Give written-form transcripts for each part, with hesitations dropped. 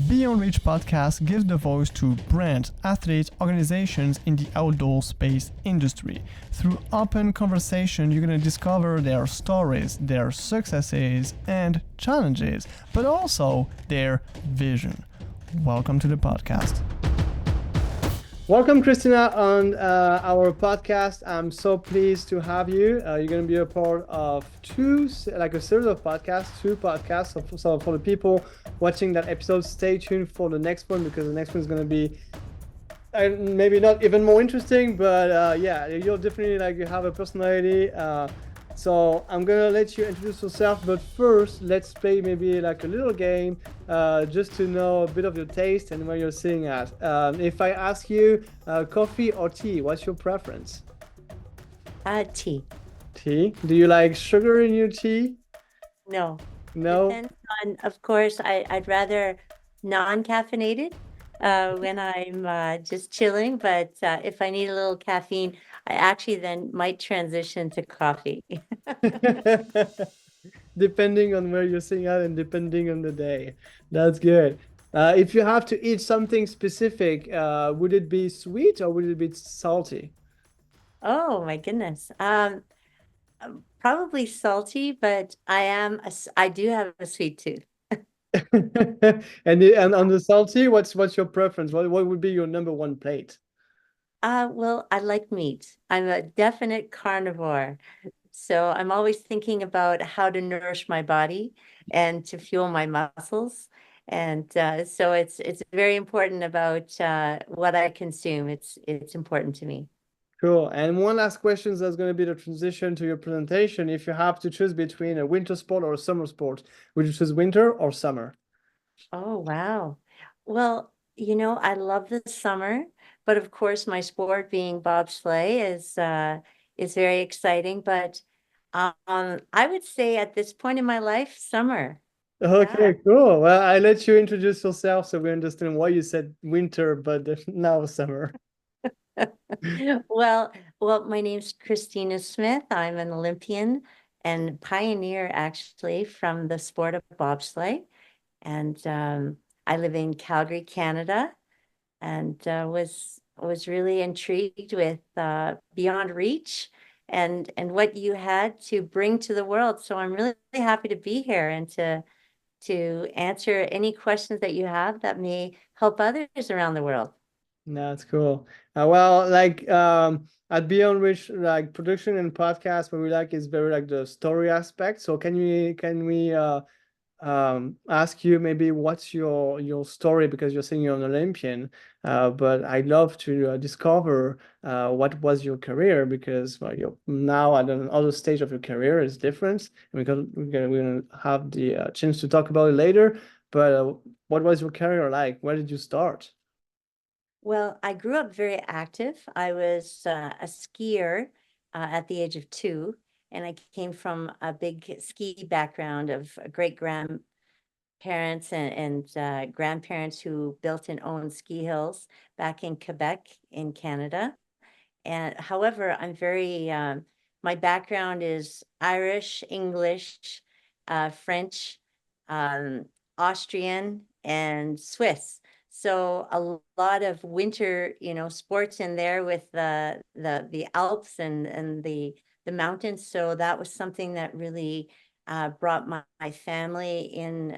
Beyond Reach podcast gives the voice to brands, athletes, organizations in the outdoor space industry. Through open conversation, you're going to discover their stories, their successes and challenges, but also their vision. Welcome to the podcast. Welcome, Christina, on our podcast. I'm so pleased to have you. You're going to be a part of a series of podcasts, two podcasts. So for the people watching that episode, stay tuned for the next one, because the next one is going to be maybe not even more interesting, but you'll definitely you have a personality. So I'm going to let you introduce yourself, but first let's play maybe a little game just to know a bit of your taste and where you're sitting at. If I ask you coffee or tea, what's your preference? Tea. Tea? Do you like sugar in your tea? No. No? Depends on, of course, I'd rather non-caffeinated when I'm just chilling, but if I need a little caffeine, I actually then might transition to coffee. Depending on where you're sitting at and depending on the day. That's good. If you have to eat something specific, would it be sweet or would it be salty? Oh my goodness. Probably salty, but I do have a sweet tooth. And on the salty, what's your preference? What would be your number one plate? Well, I like meat. I'm a definite carnivore. So I'm always thinking about how to nourish my body and to fuel my muscles. And so it's very important about what I consume. It's important to me. Cool. And one last question that's going to be the transition to your presentation. If you have to choose between a winter sport or a summer sport, would you choose winter or summer? Oh, wow. Well, I love the summer, but of course my sport being bobsleigh is very exciting. But I would say at this point in my life, summer. Yeah. Okay, cool. Well, I let you introduce yourself so we understand why you said winter, but now summer. Well, my name's Christina Smith. I'm an Olympian and pioneer actually from the sport of bobsleigh. And I live in Calgary, Canada, and was really intrigued with Beyond Reach and what you had to bring to the world. So I'm really happy to be here and to answer any questions that you have that may help others around the world. That's cool. At Beyond Which production and podcast, what we like is very the story aspect. So can we ask you maybe what's your story, because you're saying you're an Olympian, but I'd love to discover what was your career, because you're now at another stage of your career is different, and we're gonna have the chance to talk about it later. But what was your career like? Where did you start? Well, I grew up very active. I was a skier at the age of 2, and I came from a big ski background of great grandparents and grandparents who built and owned ski hills back in Quebec in Canada. And however, my background is Irish, English, French, um, Austrian, and Swiss. So a lot of winter, sports in there with the Alps and the mountains. So that was something that really brought my family in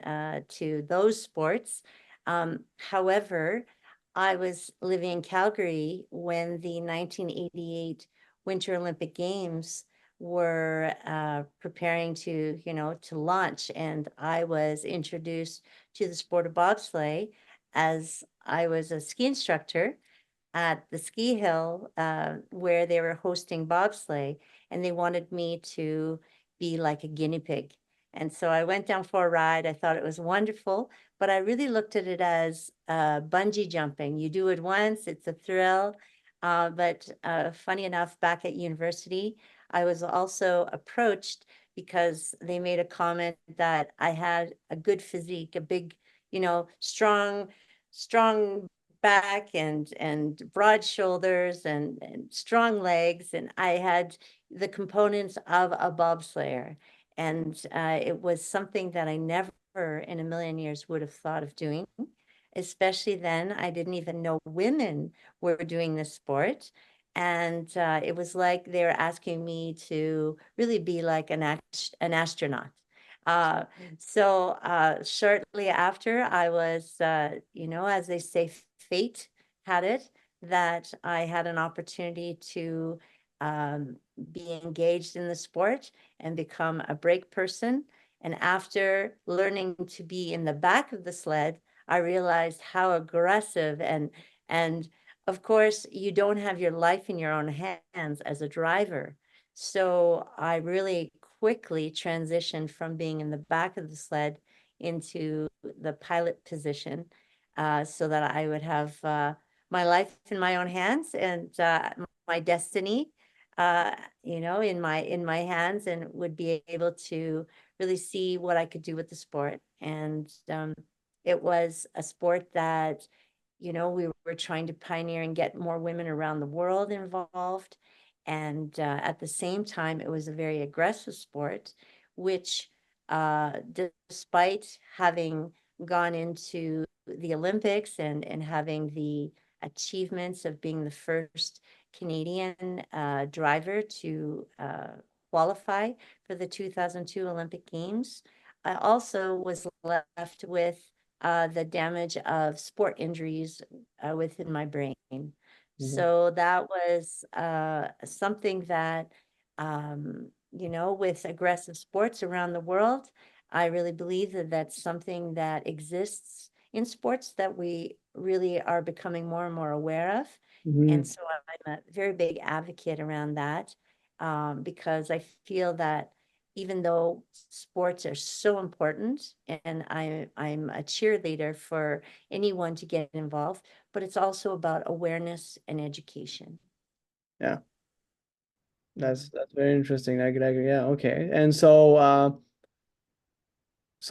to those sports. However, I was living in Calgary when the 1988 Winter Olympic Games were preparing to launch, and I was introduced to the sport of bobsleigh as I was a ski instructor at the ski hill where they were hosting bobsleigh, and they wanted me to be like a guinea pig. And so I went down for a ride. I thought it was wonderful, but I really looked at it as bungee jumping. You do it once, it's a thrill. But funny enough, back at university, I was also approached because they made a comment that I had a good physique, a big, strong back and broad shoulders and strong legs, and I had the components of a bobslayer. And it was something that I never in a million years would have thought of doing. especially then. I didn't even know women were doing this sport. And it was like they were asking me to really be like an astronaut. Uh, so shortly after, I was, as they say, fate had it that I had an opportunity to um, be engaged in the sport and become a brake person. And after learning to be in the back of the sled, I realized how aggressive and of course, you don't have your life in your own hands as a driver. So I really quickly transitioned from being in the back of the sled into the pilot position, so that I would have my life in my own hands and my destiny, in my hands, and would be able to really see what I could do with the sport. And it was a sport that, we were trying to pioneer and get more women around the world involved. And at the same time, it was a very aggressive sport, which, despite having gone into the Olympics and having the achievements of being the first Canadian driver to qualify for the 2002 Olympic Games, I also was left with the damage of sport injuries within my brain. Mhm. So that was something that, with aggressive sports around the world, I really believe that that's something that exists in sports that we really are becoming more and more aware of. And Mhm. so I'm a very big advocate around that, because I feel that even though sports are so important, and I'm a cheerleader for anyone to get involved, but it's also about awareness and education. Yeah, that's very interesting. Yeah, okay. And so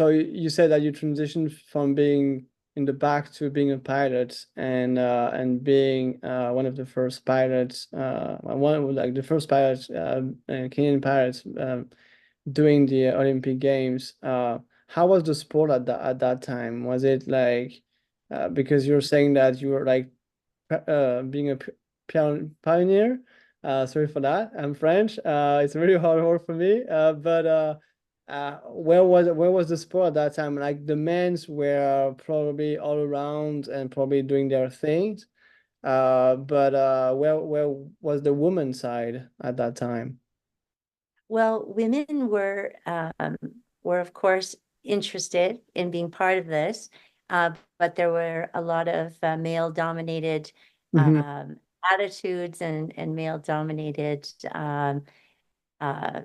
you said that you transitioned from being in the back to being a pilot, and being one of the first pilots, one like the first pilot, Canadian pilots, doing the Olympic Games. How was the sport at that time? Was it like, because you're saying that you were like being a pioneer. Sorry for that. I'm French. It's a really hard word for me. But where was the sport at that time? Like the men's were probably all around and probably doing their things. But where was the women's side at that time? Well, women were of course interested in being part of this, but there were a lot of male-dominated Hmm. attitudes and male-dominated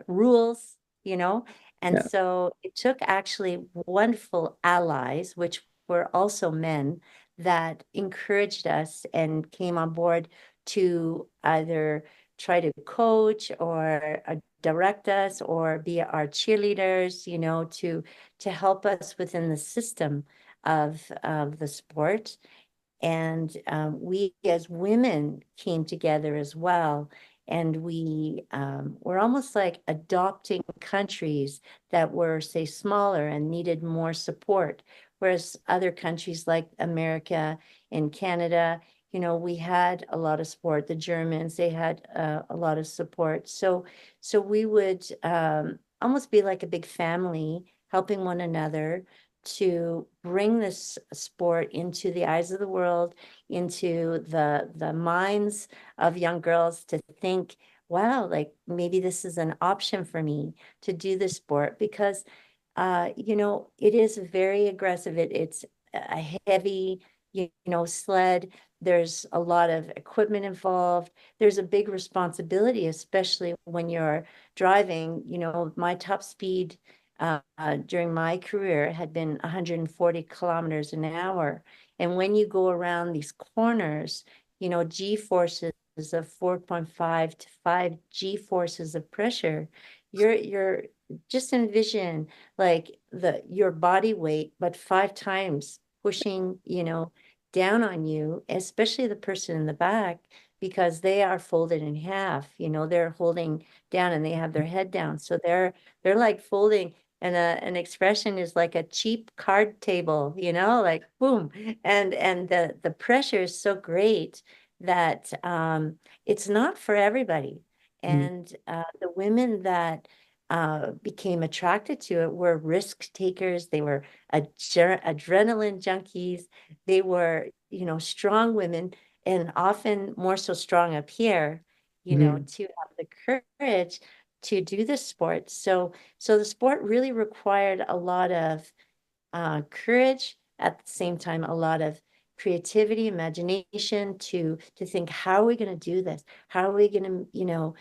rules, and Yeah. so it took actually wonderful allies, which were also men, that encouraged us and came on board to either try to coach or direct us or be our cheerleaders, to help us within the system of the sport. And we as women came together as well. And we were almost like adopting countries that were, say, smaller and needed more support. Whereas other countries like America and Canada, we had a lot of support. The Germans, they had a lot of support. So we would almost be like a big family, helping one another to bring this sport into the eyes of the world, into the minds of young girls, to think, wow, like maybe this is an option for me to do this sport, because it is very aggressive. It's a heavy, sled. There's a lot of equipment involved. There's a big responsibility, especially when you're driving. My top speed during my career had been 140 kilometers an hour. And when you go around these corners, G forces of 4.5 to 5 G forces of pressure, you're just envision like your body weight, but 5 times pushing, down on you, especially the person in the back, because they are folded in half, they're holding down and they have their head down. So they're like folding And an expression is like a cheap card table, you know, like boom. And the pressure is so great that it's not for everybody. Mm. And the women that became attracted to it were risk takers. They were adrenaline junkies. They were, you know, strong women, and often more so strong up here, you know, Mhm. to have the courage to do this sport. So the sport really required a lot of courage, at the same time, a lot of creativity, imagination to think, how are we going to do this? How are we going to, you know,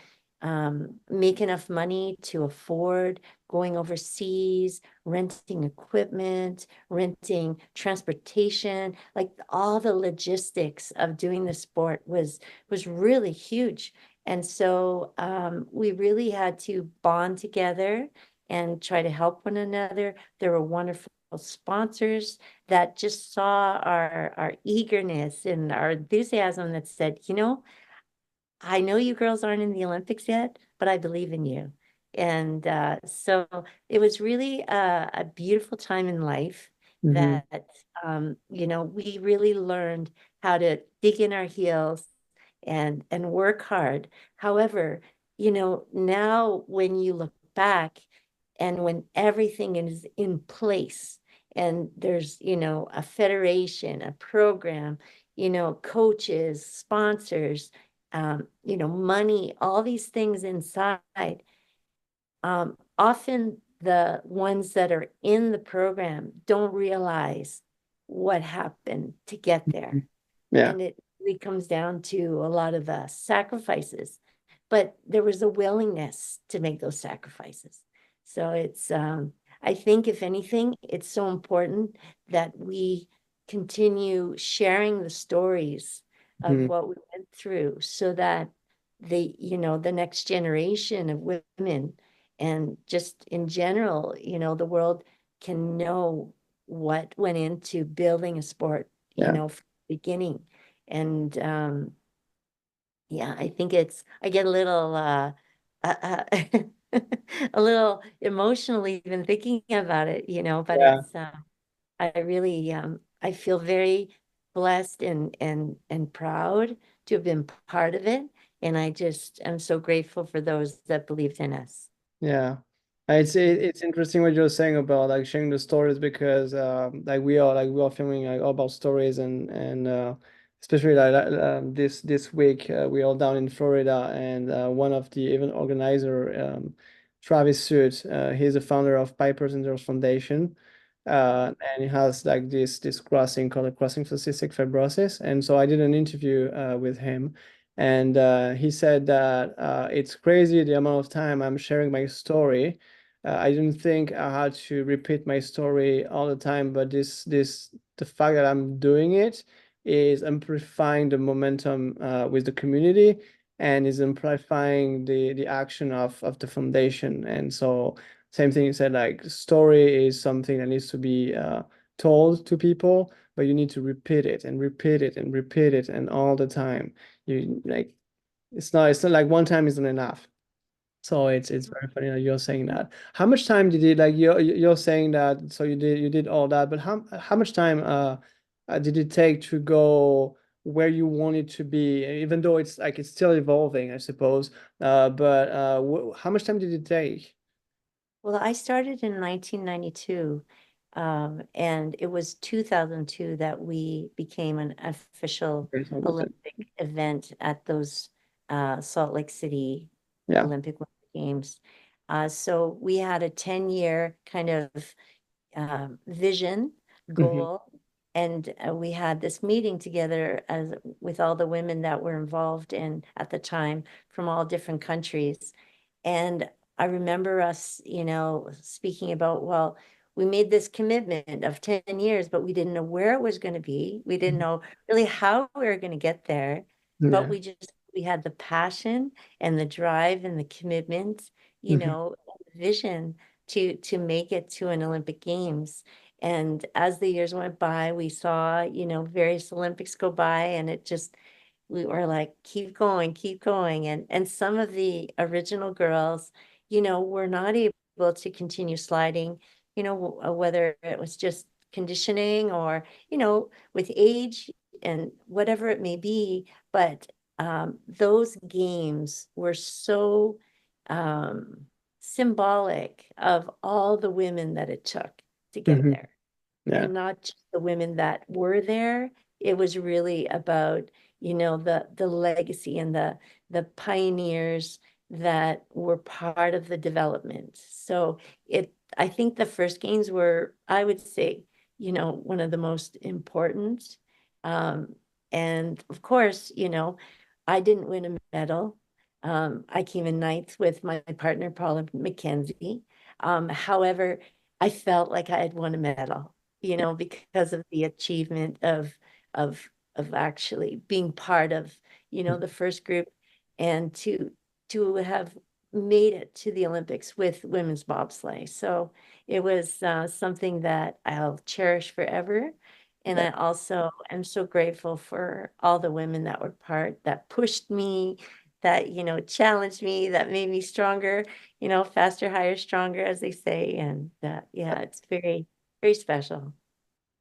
make enough money to afford going overseas, renting equipment, renting transportation, like all the logistics of doing the sport was really huge. And so we really had to bond together and try to help one another. There were wonderful sponsors that just saw our eagerness and our enthusiasm, that said, you know, I know you girls aren't in the Olympics yet, but I believe in you. And so it was really a beautiful time in life Mhm. that, you know, we really learned how to dig in our heels and work hard. However, you know, now when you look back and when everything is in place and there's, you know, a federation, a program, you know, coaches, sponsors, you know, money, all these things inside. Often the ones that are in the program don't realize what happened to get there. Yeah. And it really comes down to a lot of sacrifices, but there was a willingness to make those sacrifices. So it's, I think if anything, it's so important that we continue sharing the stories of Mhm. what we went through, so that the, you know, the next generation of women, and just in general, you know, the world can know what went into building a sport, you Yeah. know, from the beginning. And yeah, I think it's, I get a little a little emotional even thinking about it, you know, but Yeah. it's I really I feel very blessed and proud to have been part of it. And I just am so grateful for those that believed in us. Yeah. It's interesting what you're saying about like sharing the stories, because like we are filming like all about stories, and especially this week we are down in Florida, and one of the event organizer, Travis Suit, he's the founder of Pipers and Girls Foundation, and he has like this crossing called a crossing for cystic fibrosis. And so I did an interview with him, and he said that it's crazy the amount of time I'm sharing my story. I didn't think I had to repeat my story all the time, but the fact that I'm doing it is amplifying the momentum with the community, and is amplifying the action of the foundation. And so same thing you said, like story is something that needs to be told to people, but you need to repeat it and repeat it and repeat it, and all the time. You like, it's not like one time isn't enough. So it's very funny that you're saying that. How much time did it, like you're saying that, so you did all that, but how much time did it take to go where you wanted to be, even though it's like it's still evolving, I suppose. But how much time did it take? Well, I started in 1992, and it was 2002 that we became an official Olympic event at those Salt Lake City Yeah. Olympic Games. So we had a 10-year kind of vision, Hmm. goal, and we had this meeting together as with all the women that were involved in at the time from all different countries. And I remember us, you know, speaking about, well, we made this commitment of 10 years, but we didn't know where it was going to be. We didn't know really how we were going to get there, but Yeah. we had the passion and the drive and the commitment, you Hmm. know, vision to make it to an Olympic Games. And as the years went by, we saw, you know, various Olympics go by, and it just, we were like, keep going. And some of the original girls, you know, were not able able to continue sliding, whether it was just conditioning or, with age and whatever it may be. But those games were so symbolic of all the women that it took to get Hmm. there. Yeah. And not just the women that were there. It was really about, the legacy and the pioneers that were part of the development. So I think the first games were, I would say, one of the most important. And of course, I didn't win a medal. I came in ninth with my partner, Paula McKenzie. However, I felt like I had won a medal, because of the achievement of actually being part of, the first group, and to have made it to the Olympics with women's bobsleigh. So it was something that I'll cherish forever. And I also am so grateful for all the women that were that pushed me, that, challenged me, that made me stronger, faster, higher, stronger, as they say. And yeah, it's very, very special.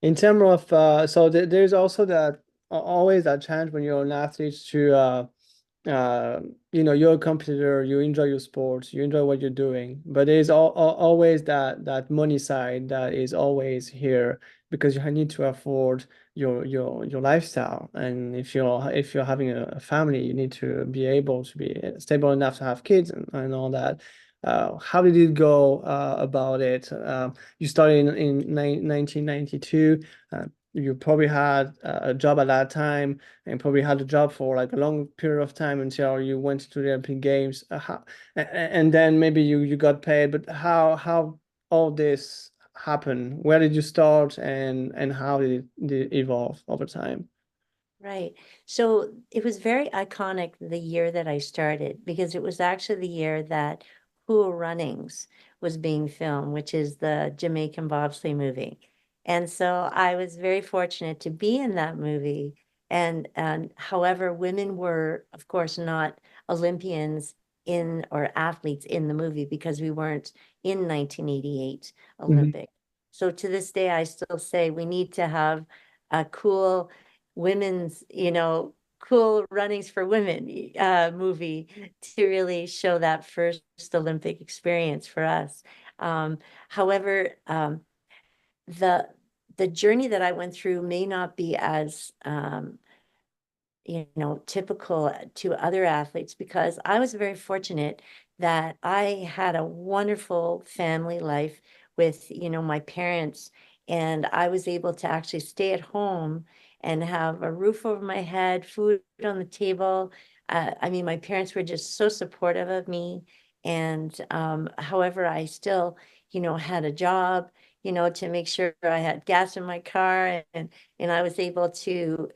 In terms of so there's also that always that challenge when you're an athlete to you're a competitor, you enjoy your sports, you enjoy what you're doing, but there's always that money side that is always here, because you need to afford your lifestyle. And if you're having a family, you need to be able to be stable enough to have kids and all that. How did it go about it? You started in 1992. You probably had a job at that time, and probably had a job for like a long period of time until you went to the Olympic Games. And then maybe you got paid. But how all this happened? Where did you start, and how did it evolve over time? Right. So it was very iconic the year that I started, because it was actually the year that Cool Runnings was being filmed, which is the Jamaican bobsleigh movie. And so I was very fortunate to be in that movie. And however, women were, of course, not Olympians in or athletes in the movie, because we weren't in 1988 Olympic. So to this day, I still say we need to have a cool women's, Cool Runnings for Women movie to really show that first Olympic experience for us. However, the the journey that I went through may not be as typical to other athletes, because I was very fortunate that I had a wonderful family life with, my parents, and I was able to actually stay at home and have a roof over my head, food on the table. I mean, my parents were just so supportive of me. And however, I still, had a job, to make sure I had gas in my car, and I was able to,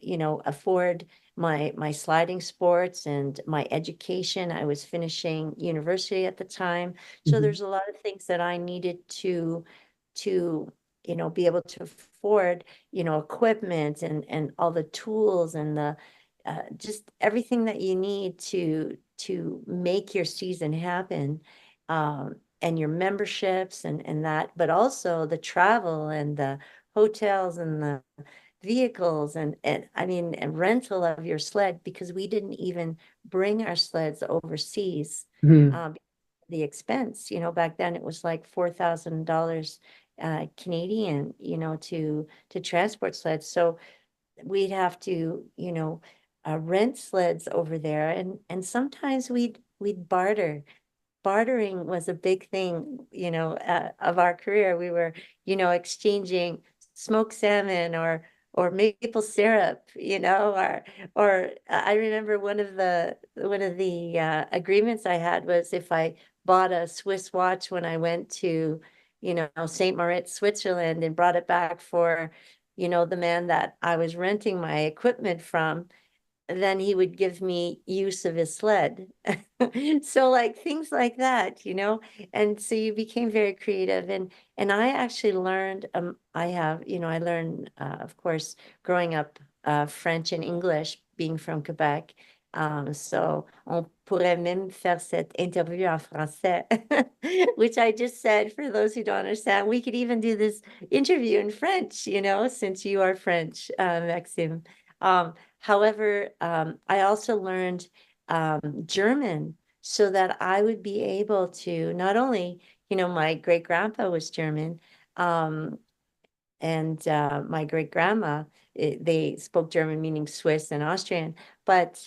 afford my sliding sports and my education. I was finishing university at the time. So there's a lot of things that I needed to be able to afford, equipment and all the tools and the just everything that you need to make your season happen. And your memberships and that, but also the travel and the hotels and the vehicles and I mean, and rental of your sled, because we didn't even bring our sleds overseas. Mhm. The expense, back then it was like $4,000 Canadian, to transport sleds. So we'd have to, rent sleds over there, and sometimes we'd barter. Bartering was a big thing, of our career. We were, exchanging smoked salmon or maple syrup, or I remember one of the agreements I had was, if I bought a Swiss watch when I went to, St. Moritz, Switzerland, and brought it back for, the man that I was renting my equipment from, then he would give me use of his sled. So like things like that, and so you became very creative. And I actually learned, I learned, of course, growing up, French and English, being from Quebec. So on pourrait même faire cette interview en français, which I just said for those who don't understand. We could even do this interview in French, you know, since you are French, Maxime. However, I also learned German so that I would be able to not only, you know, my great grandpa was German, and my great grandma, they spoke German, meaning Swiss and Austrian. But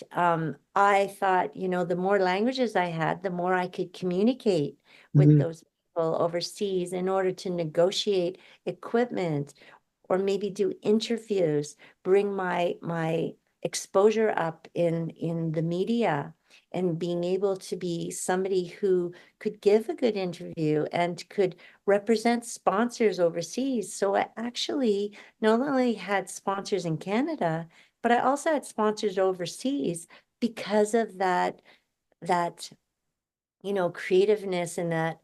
I thought, you know, the more languages I had, the more I could communicate with Mhm. those people overseas in order to negotiate equipment or maybe do interviews, bring my exposure up in the media, and being able to be somebody who could give a good interview and could represent sponsors overseas. So I actually not only had sponsors in Canada, but I also had sponsors overseas because of that you know, creativeness and that,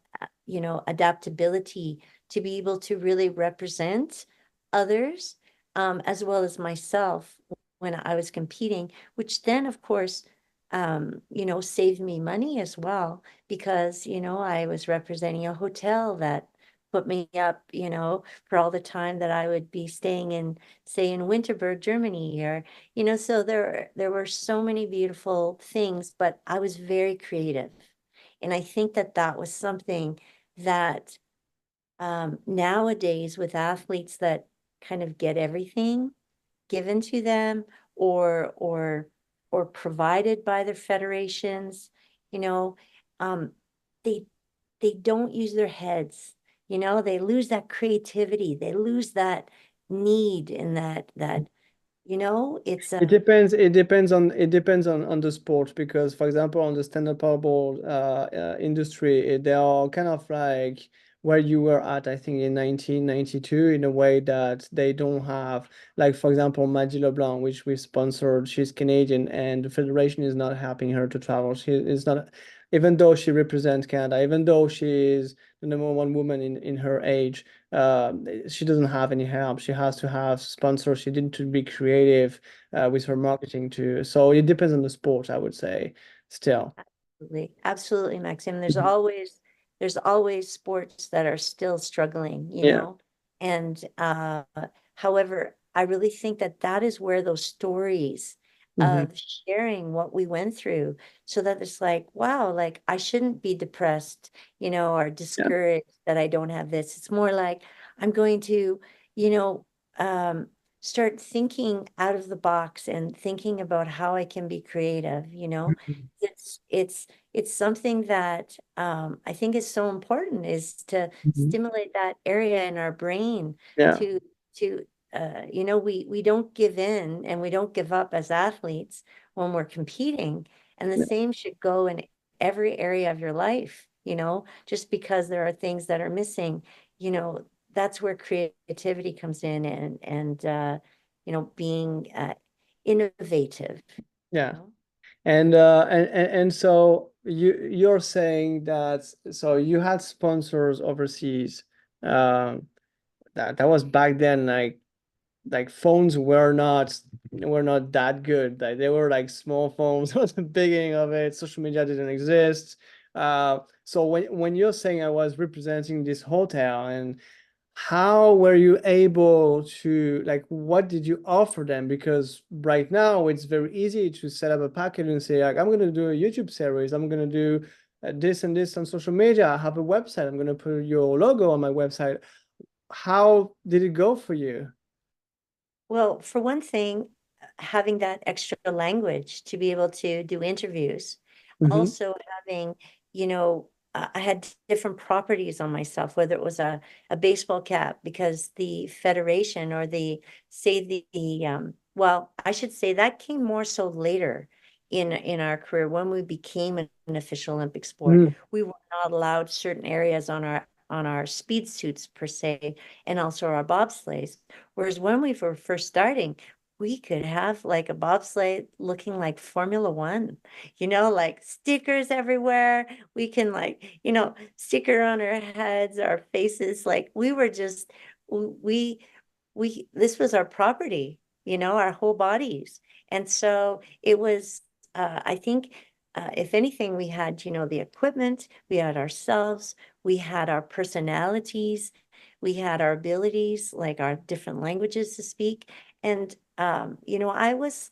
you know, adaptability to be able to really represent others, as well as myself when I was competing, which then, of course, you know, saved me money as well, because, you know, I was representing a hotel that put me up, you know, for all the time that I would be staying in, say, in Winterberg, Germany, or, you know, so there were so many beautiful things, but I was very creative. And I think that that was something that nowadays with athletes that kind of get everything given to them or provided by their federations, you know, um, they they don't use their heads, you know, they lose that creativity, they lose that need and that, you know, it's It depends. It depends on the sport because, for example, on the stand-up paddleboard industry, they are kind of like where you were at, I think, in 1992, in a way that they don't have, like, for example, Maggie LeBlanc, which we sponsored. She's Canadian, and the federation is not helping her to travel. She is not, even though she represents Canada, even though she is the number one woman in her age. Uh, she doesn't have any help. She has to have sponsors. She need to be creative with her marketing too. So it depends on the sport, I would say, still. absolutely, absolutely, Maxim. Mhm. There's always sports that are still struggling, you Yeah. know? And however, I really think that that is where those stories Hmm. of sharing what we went through, so that it's like, wow, like I shouldn't be depressed, you know, or Yeah. discouraged that I don't have this. It's more like I'm going to, you know, um, start thinking out of the box and thinking about how I can be creative, you know? Mhm. It's something that I think is so important, is to Mhm. stimulate that area in our brain Yeah. to to you know, we don't give in and we don't give up as athletes when we're competing. And the Yeah. same should go in every area of your life, you know, just because there are things that are missing, you know, that's where creativity comes in, and you know, being innovative, Yeah. you know? And so you're saying that so you had sponsors overseas. Um, that was back then, like phones were not that good. Like they were like small phones at the beginning of it. Social media didn't exist. So when you're saying I was representing this hotel, and how were you able to, like, what did you offer them? Because right now it's very easy to set up a package and say, like, I'm going to do a YouTube series. I'm going to do this and this on social media. I have a website. I'm going to put your logo on my website. How did it go for you? Well, for one thing, having that extra language to be able to do interviews, Hmm. also having, you know, I had different properties on myself, whether it was a baseball cap, because the federation or say well, I should say that came more so later in our career when we became an official Olympic sport. Hmm. We were not allowed certain areas on our speed suits per se, and also our bobsleighs. Whereas when we were first starting, we could have like a bobsleigh looking like Formula One, you know, like stickers everywhere. We can, like, you know, sticker on our heads, our faces. Like we were just, we, this was our property, you know, our whole bodies. And so it was I think if anything, we had, the equipment, we had ourselves, we had our personalities, we had our abilities, like our different languages to speak. And I was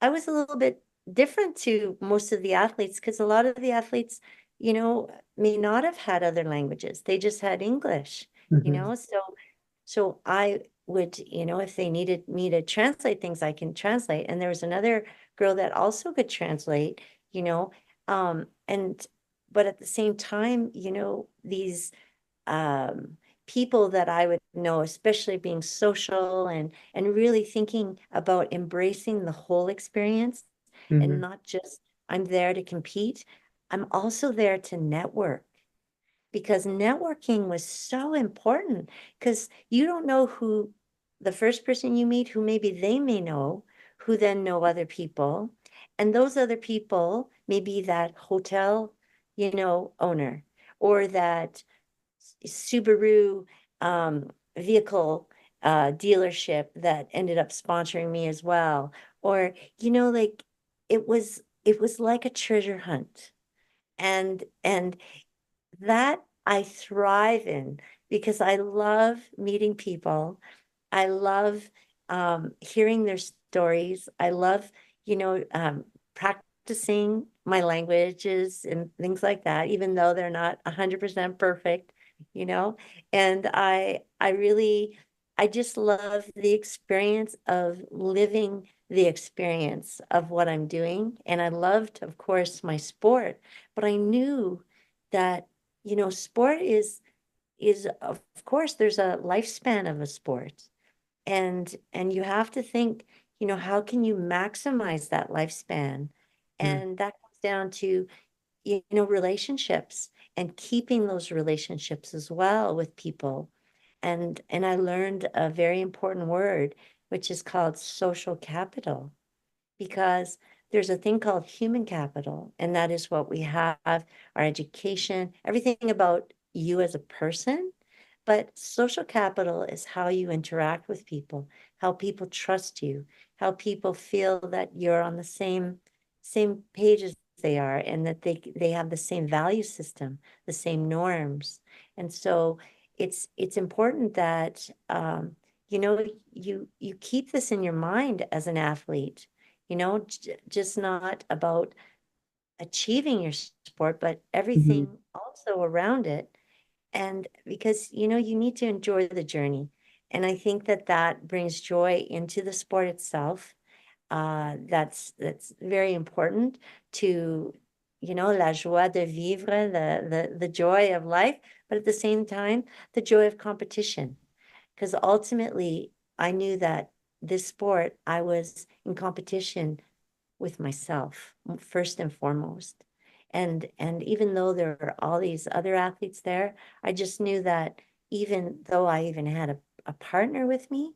a little bit different to most of the athletes because a lot of the athletes, may not have had other languages. They just had English, Mhm. So I would, if they needed me to translate things, I can translate. And there was another girl that also could translate, you know, and but at the same time, these people that I would know, especially being social and really thinking about embracing the whole experience and Mhm. not just I'm there to compete. I'm also there to network because networking was so important because you don't know who the first person you meet, who maybe they may know, who then know other people. And those other people may be that hotel, owner or that Subaru vehicle dealership that ended up sponsoring me as well. Or, like it was like a treasure hunt. And that I thrive in because I love meeting people. I love hearing their stories. I love, practicing my languages and things like that, even though they're not 100% perfect, you know. And I just love the experience of living the experience of what I'm doing. And I loved, of course, my sport, but I knew that sport is of course there's a lifespan of a sport and you have to think, how can you maximize that lifespan? Mhm. And that comes down to, relationships and keeping those relationships as well with people. And I learned a very important word, which is called social capital because there's a thing called human capital, and that is what we have, our education, everything about you as a person. But social capital is how you interact with people, how people trust you, how people feel that you're on the same page as they are, and that they have the same value system, the same norms. And so it's important that you know you keep this in your mind as an athlete, just not about achieving your sport, but Mhm. everything also around it. And because, you need to enjoy the journey. And I think that that brings joy into the sport itself. That's very important to, la joie de vivre, the joy of life, but at the same time, the joy of competition. Because ultimately, I knew that this sport, I was in competition with myself first and foremost. And even though there are all these other athletes there, I just knew that even though I even had a partner with me,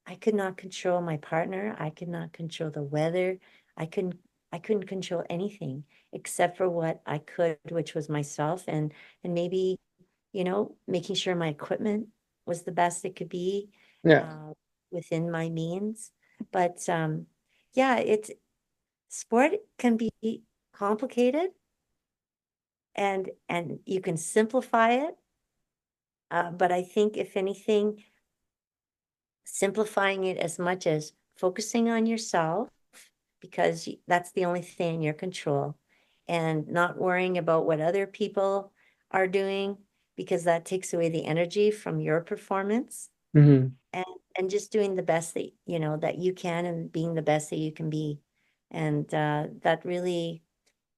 I could not control my partner. I could not control the weather. I couldn't I couldn't control anything except for what I could, which was myself and maybe, making sure my equipment was the best it could be Yeah. uh, within my means. But yeah, sport can be complicated and you can simplify it. But I think if anything, simplifying it as much as focusing on yourself because that's the only thing in your control and not worrying about what other people are doing because that takes away the energy from your performance Mhm. and and just doing the best that that you can and being the best that you can be. And that really,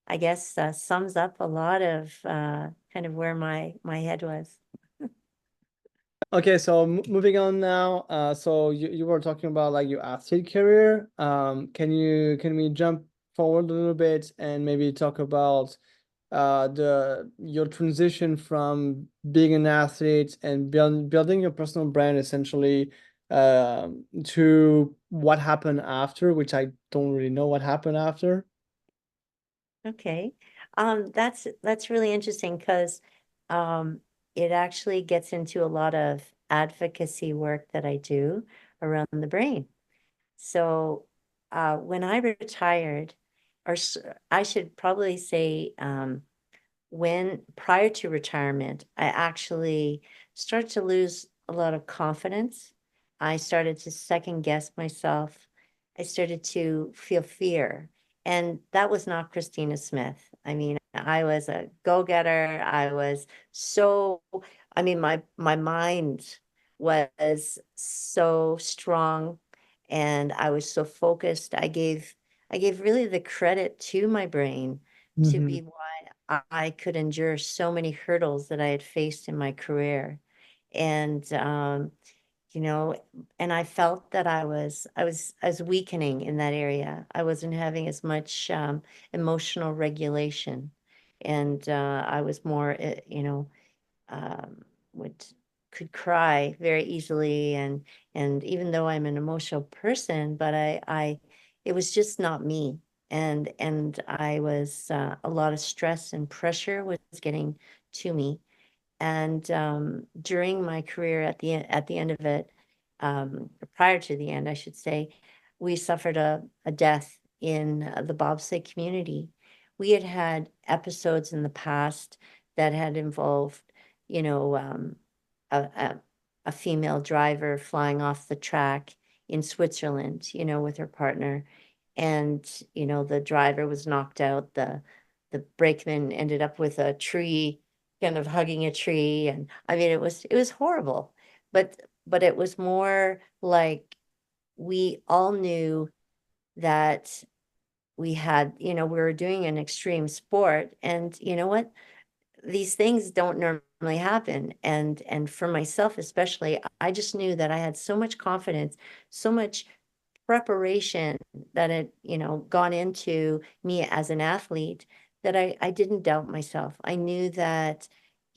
I guess, sums up a lot of kind of where my head was. Okay, so moving on now. So you were talking about like your athlete career. Can we jump forward a little bit and maybe talk about the your transition from being an athlete and building your personal brand essentially to what happened after, which I don't really know what happened after. Okay. That's really interesting because um, it actually gets into a lot of advocacy work that I do around the brain. So when I retired, I should probably say, when prior to retirement, I actually started to lose a lot of confidence. I started to second guess myself. I started to feel fear. And that was not Christina Smith. I mean, I was a go-getter. I was so, I mean, my mind was so strong and I was so focused. I gave really the credit to my brain to Mm-hmm. be why I could endure so many hurdles that I had faced in my career. And you know, and I felt that I was weakening in that area. I wasn't having as much emotional regulation. And I was more, um, would could cry very easily, and even though I'm an emotional person, but I it was just not me. And I was a lot of stress and pressure was getting to me. And during my career, at the end of it, prior to the end, I should say, we suffered a death in the bobsleigh community. We had had episodes in the past that had involved, you know, a, a, a female driver flying off the track in Switzerland, with her partner. And, the driver was knocked out. The brakeman ended up with a tree, kind of hugging a tree. And I mean, it was horrible. But it was more like we all knew that we were doing an extreme sport. And you know what? These things don't normally happen. And for myself especially, I just knew that I had so much confidence, so much preparation that had, gone into me as an athlete, that I didn't doubt myself. I knew that,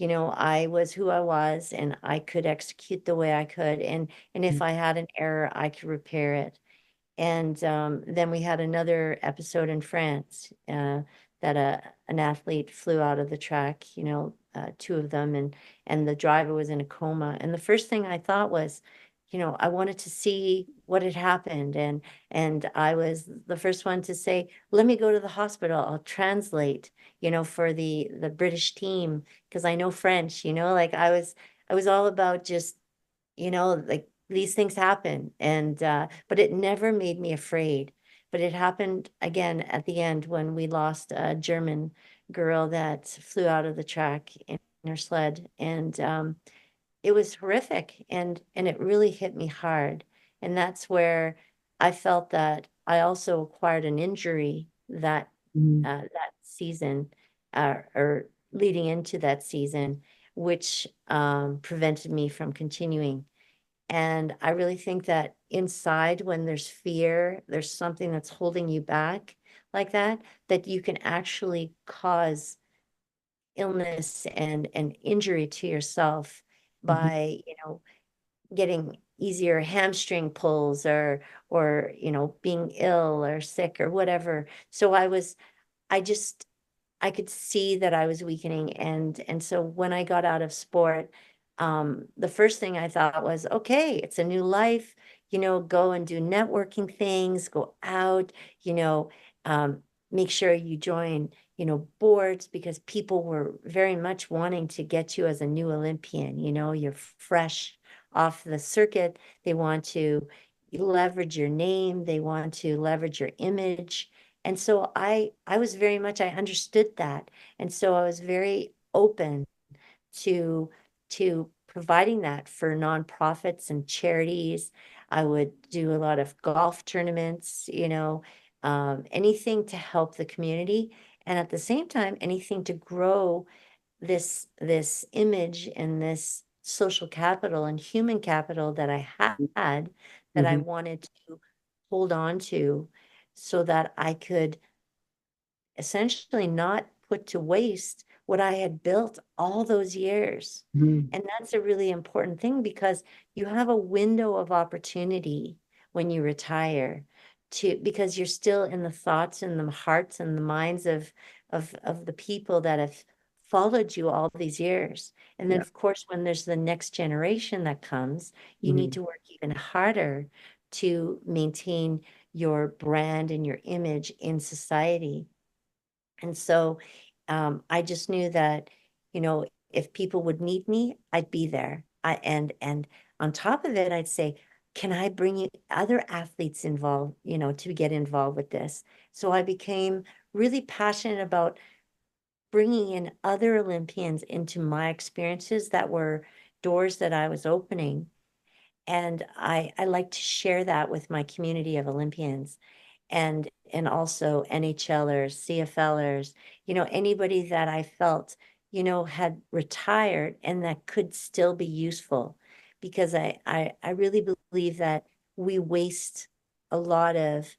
I was who I was and I could execute the way I could. And if I had an error, I could repair it. And then we had another episode in France, that an athlete flew out of the track, two of them, and the driver was in a coma. And the first thing I thought was, I wanted to see what had happened. And I was the first one to say, let me go to the hospital. I'll translate, for the British team, because I know French, like I was all about just, like these things happen. And but it never made me afraid. But it happened again at the end when we lost a German girl that flew out of the track in her sled. And it was horrific, and it really hit me hard. And that's where I felt that I also acquired an injury Mm-hmm. that season, or leading into that season, which prevented me from continuing. And I really think that inside, when there's fear, there's something that's holding you back like that you can actually cause illness and injury to yourself Mm-hmm. by, getting easier hamstring pulls, or being ill or sick or whatever. So I just I could see that I was weakening. And so when I got out of sport, the first thing I thought was, okay, it's a new life, go and do networking things, go out, you know, um, make sure you join, boards, because people were very much wanting to get you as a new Olympian. You're fresh off the circuit. They want to leverage your name. They want to leverage your image. And so I was very much, I understood that. And so I was very open to providing that for nonprofits and charities. I would do a lot of golf tournaments, anything to help the community. And at the same time, anything to grow this image and this social capital and human capital that I had, that I Mm-hmm. wanted to hold on to, so that I could essentially not put to waste what I had built all those years. Mm-hmm. And that's a really important thing, because you have a window of opportunity when you retire, because you're still in the thoughts and the hearts and the minds of the people that have followed you all these years. And then Yeah. of course, when there's the next generation that comes, you need Mm-hmm. to work even harder to maintain your brand and your image in society. And so I just knew that, you know, if people would need me, I'd be there. And on top of it, I'd say, can I bring you other athletes involved, you know, to get involved with this? So I became really passionate about bringing in other Olympians into my experiences that were doors that I was opening. And I like to share that with my community of Olympians and also NHLers, CFLers, you know, anybody that I felt, you know, had retired and that could still be useful. Because I really believe that we waste a lot of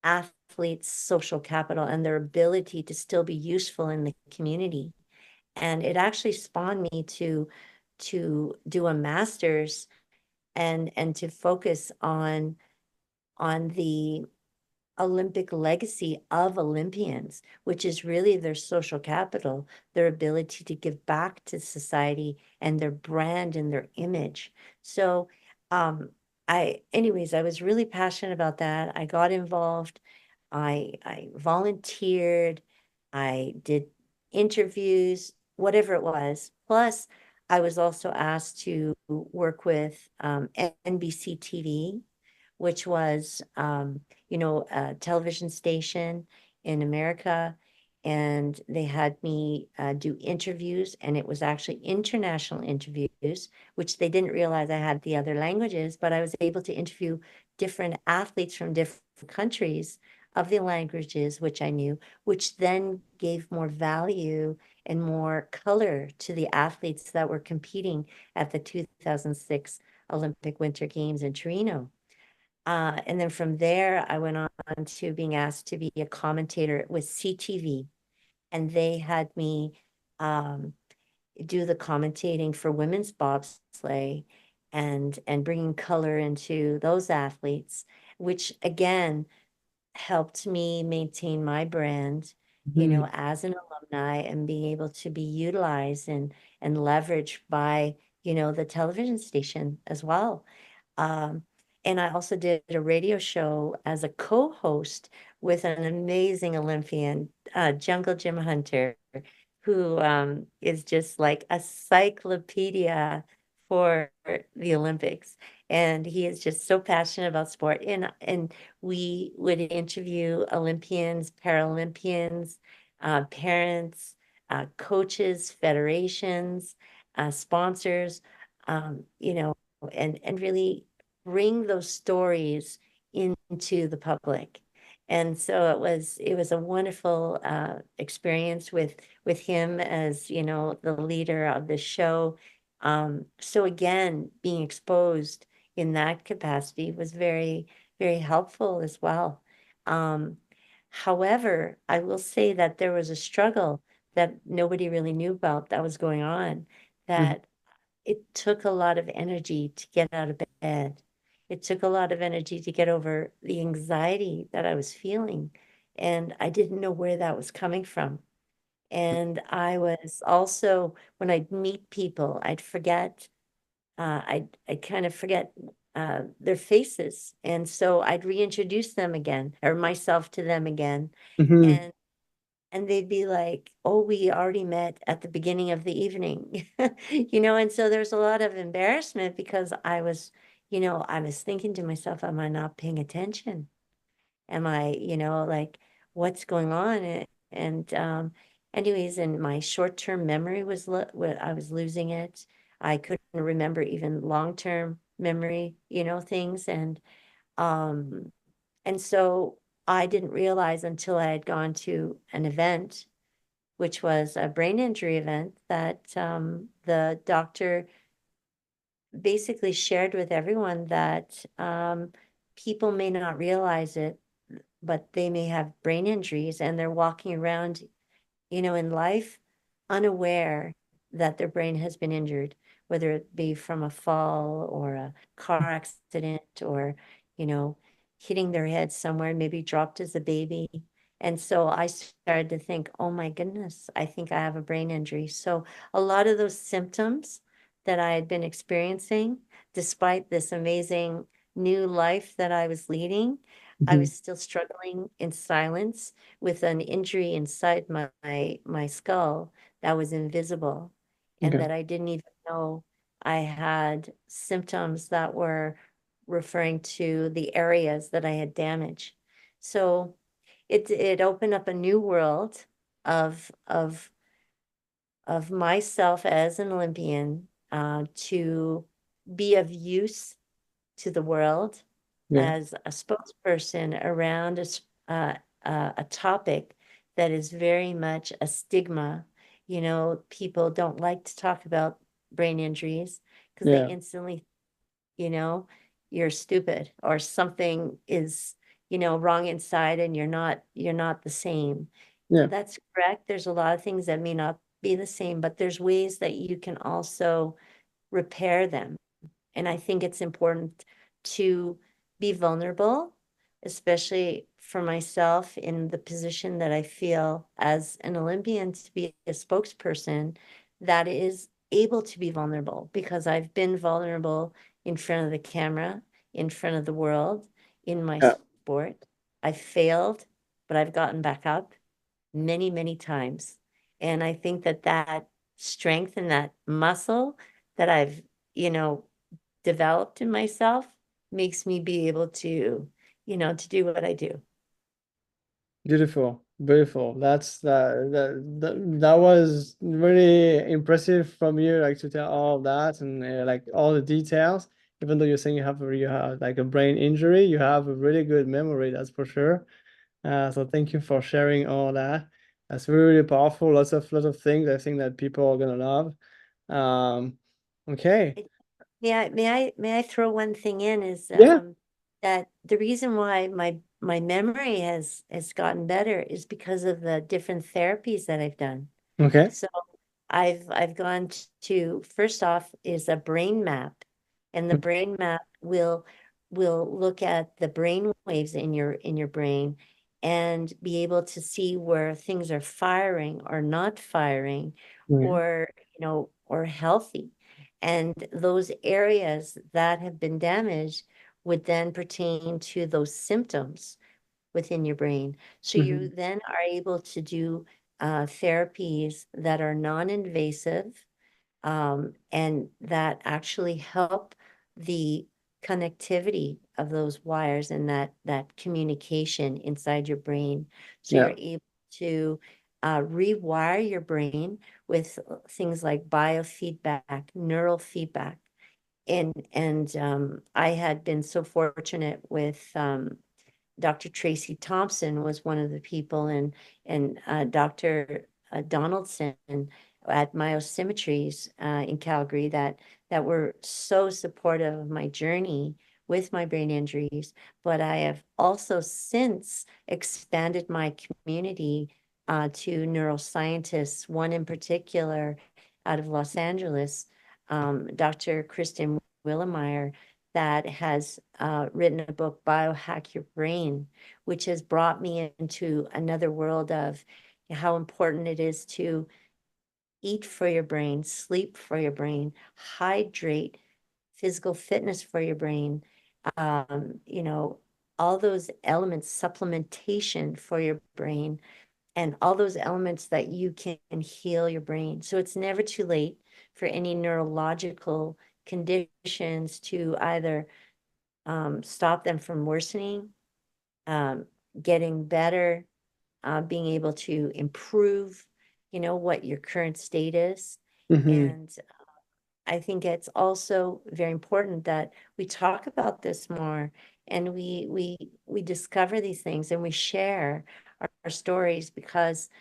athletes' social capital and their ability to still be useful in the community. And it actually spawned me to do a master's and to focus on the Olympic legacy of Olympians, which is really their social capital, their ability to give back to society and their brand and their image. So anyways, I was really passionate about that. I got involved. I volunteered. I did interviews, whatever it was. Plus, I was also asked to work with NBC TV, which was, you know, a television station in America. And they had me do interviews, and it was actually international interviews, which they didn't realize I had the other languages, but I was able to interview different athletes from different countries of the languages, which I knew, which then gave more value and more color to the athletes that were competing at the 2006 Olympic Winter Games in Torino. And then from there, I went on to being asked to be a commentator with CTV. And they had me do the commentating for women's bobsleigh and bringing color into those athletes, which again helped me maintain my brand, you know, as an alumni and being able to be utilized and leveraged by, you know, the television station as well. And I also did a radio show as a co-host with an amazing Olympian, Jungle Jim Hunter, who is just like a cyclopedia for the Olympics. And he is just so passionate about sport. And we would interview Olympians, Paralympians, parents, coaches, federations, sponsors, you know, and really bring those stories into the public. And so it was a wonderful experience with him as, you know, the leader of the show. So again, being exposed in that capacity was very, very helpful as well. However, I will say that there was a struggle that nobody really knew about that was going on, that it took a lot of energy to get out of bed. It took a lot of energy to get over the anxiety that I was feeling. And I didn't know where that was coming from. And I was also, when I'd meet people, I'd forget, I'd kind of forget their faces. And so I'd reintroduce them again, or myself to them again. Mm-hmm. And they'd be like, oh, we already met at the beginning of the evening, you know? And so there's a lot of embarrassment because I was, you know, I was thinking to myself, am I not paying attention? Am I, you know, like, what's going on? And anyways, and my short-term memory was, I was losing it. I couldn't remember even long-term memory, you know, things. And so I didn't realize until I had gone to an event, which was a brain injury event, that the doctor basically shared with everyone that people may not realize it, but they may have brain injuries and they're walking around, you know, in life unaware that their brain has been injured, whether it be from a fall or a car accident or, you know, hitting their head somewhere, maybe dropped as a baby. And so I started to think, oh my goodness, I think I have a brain injury. So a lot of those symptoms that I had been experiencing, despite this amazing new life that I was leading, I was still struggling in silence with an injury inside my skull that was invisible, and Okay. that I didn't even know I had symptoms that were referring to the areas that I had damaged. So it opened up a new world of myself as an Olympian, to be of use to the world Yeah. as a spokesperson around a topic that is very much a stigma. You know, people don't like to talk about brain injuries because they Yeah. instantly, you know, you're stupid or something is, wrong inside and you're not the same. Yeah. That's correct. There's a lot of things that may not be the same, but there's ways that you can also repair them. And I think it's important to be vulnerable, especially for myself in the position that I feel as an Olympian, to be a spokesperson that is able to be vulnerable, because I've been vulnerable in front of the camera, in front of the world, in my Yeah. sport. I failed, but I've gotten back up many, many times. And I think that that strength and that muscle that I've, you know, developed in myself makes me be able to, to do what I do. Beautiful, beautiful. That was really impressive from you, like to tell all of that and like all the details. Even though you're saying you have like a brain injury, you have a really good memory, that's for sure. So thank you for sharing all that. That's really, really powerful. Lots of things I think that people are gonna love. Okay. May I throw one thing in is Yeah. that the reason why my memory has gotten better is because of the different therapies that I've done. Okay. So I've gone to, first off is a brain map, and the brain map will look at the brain waves in your brain and be able to see where things are firing or not firing, Yeah. or or healthy. And those areas that have been damaged would then pertain to those symptoms within your brain. So you Mhm. then are able to do therapies that are non-invasive, and that actually help the connectivity of those wires and that communication inside your brain. So Yeah. you're able to rewire your brain with things like biofeedback, neural feedback. And I had been so fortunate with Dr. Tracy Thompson was one of the people, and Dr. Donaldson at Myosymmetries in Calgary that were so supportive of my journey with my brain injuries. But I have also since expanded my community to neuroscientists, one in particular out of Los Angeles, Dr. Kristen Willemeyer, that has written a book, Biohack Your Brain, which has brought me into another world of how important it is to eat for your brain, sleep for your brain, hydrate, physical fitness for your brain, all those elements, supplementation for your brain, and all those elements that you can heal your brain. So it's never too late for any neurological conditions to either stop them from worsening, um, getting better, being able to improve, what your current state is. Mhm. And I think it's also very important that we talk about this more, and we discover these things and we share our stories, because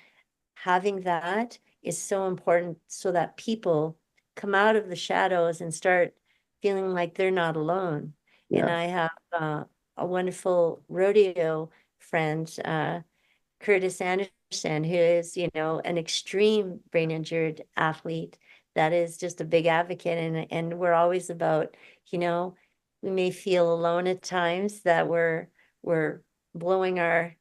having that is so important so that people come out of the shadows and start feeling like they're not alone. And Yeah. I have a wonderful rodeo friend, Curtis Anderson, who is, an extreme brain injured athlete that is just a big advocate. And we're always about, we may feel alone at times, that we're blowing our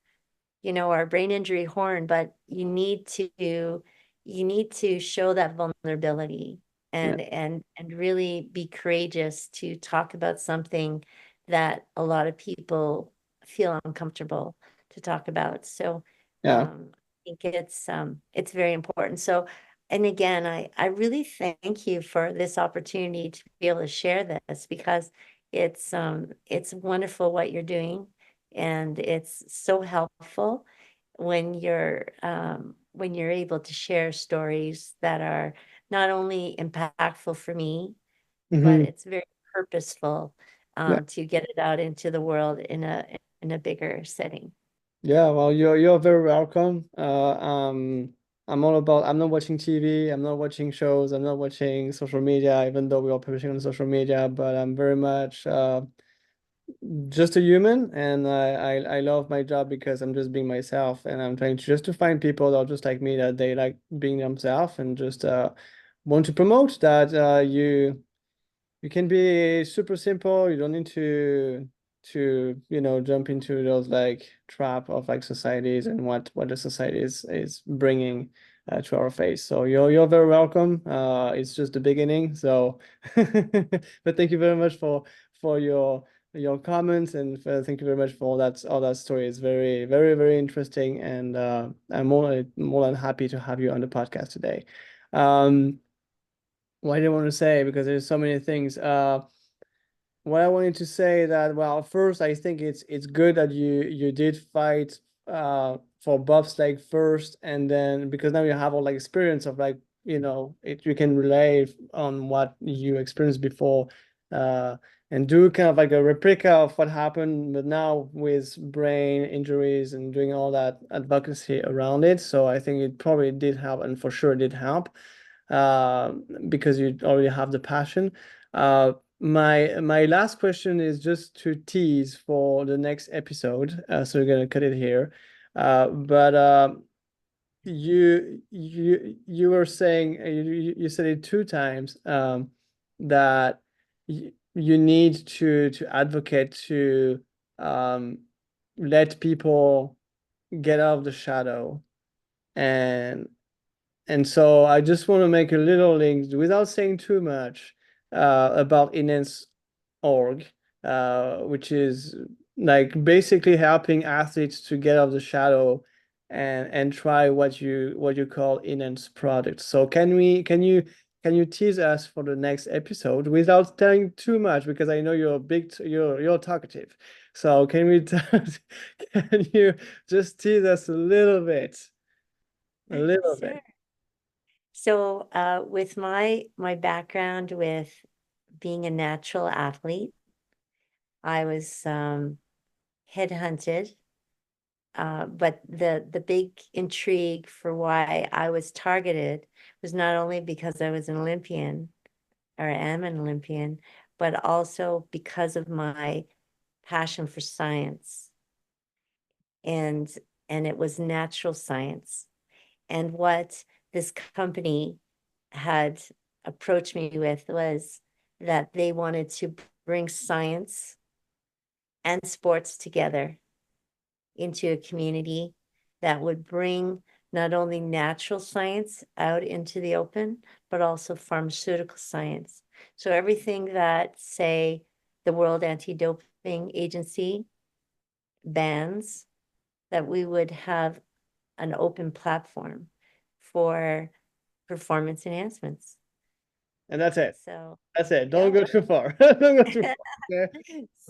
brain injury horn, but you need to show that vulnerability, Yeah. and really be courageous to talk about something that a lot of people feel uncomfortable to talk about. So Yeah. I think it's very important. So, and again, I really thank you for this opportunity to be able to share this, because it's wonderful what you're doing, and it's so helpful when you're able to share stories that are not only impactful for me, but Mhm. it's very purposeful Yeah. to get it out into the world in a bigger setting. Yeah, well, you're very welcome. I'm all about. I'm not watching TV. I'm not watching shows. I'm not watching social media, even though we are publishing on social media. But I'm very much just a human, and I love my job because I'm just being myself, and I'm trying to just to find people that are just like me, that they like being themselves, and just want to promote that you can be super simple. You don't need to jump into those like trap of like societies and what the society is bringing to our face. So you're very welcome. It's just the beginning. So, but thank you very much for your comments, and thank you very much for all that story. It's very very very interesting, and I'm more than happy to have you on the podcast today. What I didn't want to say, because there's so many things. What I wanted to say that, well, first, I think it's good that you did fight for bobsleigh first, and then because now you have all like experience of like you can relay on what you experienced before, and do kind of like a replica of what happened, but now with brain injuries and doing all that advocacy around it. So I think it probably did help, and for sure did help, uh, because you already have the passion. My last question is just to tease for the next episode, so we're gonna cut it here. But you were saying, you said it 2 times, that you need to advocate to let people get out of the shadow, and so I just want to make a little link without saying too much about Enhance.org, which is like basically helping athletes to get out of the shadow and try what you call Enhance products. So can you tease us for the next episode without telling too much, because I know you're talkative. So can you just tease us a little bit? A little bit. Sure. So with my background with being a natural athlete, I was headhunted, but the big intrigue for why I was targeted was not only because I was an Olympian, or am an Olympian, but also because of my passion for science, and it was natural science. And what this company had approached me with was that they wanted to bring science and sports together into a community that would bring not only natural science out into the open, but also pharmaceutical science. So everything that, say, the World Anti-Doping Agency bans, that we would have an open platform for performance enhancements. And that's it. So That's it. Don't go too far. Don't go too far. Okay.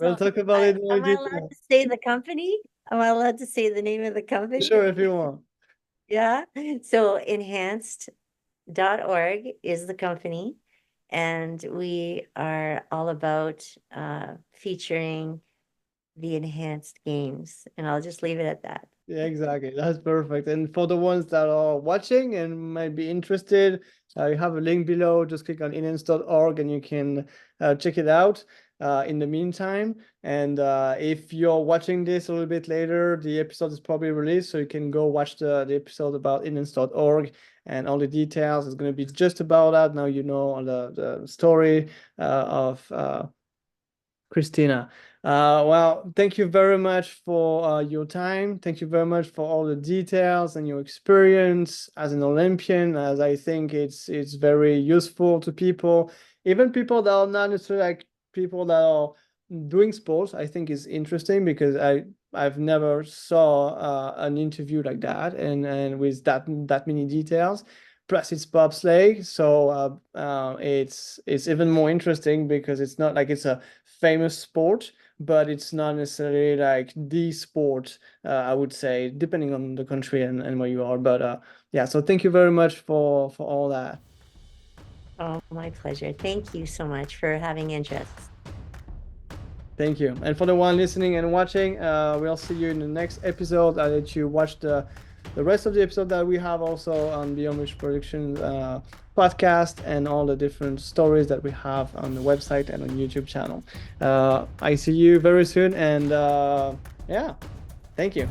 We'll so talk about it more am I allowed detail. to say the company? Am I allowed to say the name of the company? Sure, if you want. Yeah. So Enhanced.org is the company, and we are all about featuring the enhanced games, and I'll just leave it at that. Yeah, exactly. That's perfect. And for the ones that are watching and might be interested, you have a link below. Just click on enhance.org and you can check it out in the meantime. And if you're watching this a little bit later, the episode is probably released, so you can go watch the episode about enhance.org and all the details. It's going to be just about that. Now you know the story of Christina. Well, thank you very much for your time. Thank you very much for all the details and your experience as an Olympian, as I think it's very useful to people, even people that are not necessarily like people that are doing sports, I think is interesting because I've never saw an interview like that and with that many details. Plus it's bobsleigh, so it's even more interesting because it's not like it's a famous sport, but it's not necessarily like the sport, I would say, depending on the country and where you are. But yeah, so thank you very much for all that. Oh, my pleasure. Thank you so much for having interest. Thank you. And for the one listening and watching, we'll see you in the next episode. I'll let you watch the rest of the episode that we have also on Beyond Wish Production podcast and all the different stories that we have on the website and on YouTube channel. I see you very soon, and yeah, thank you.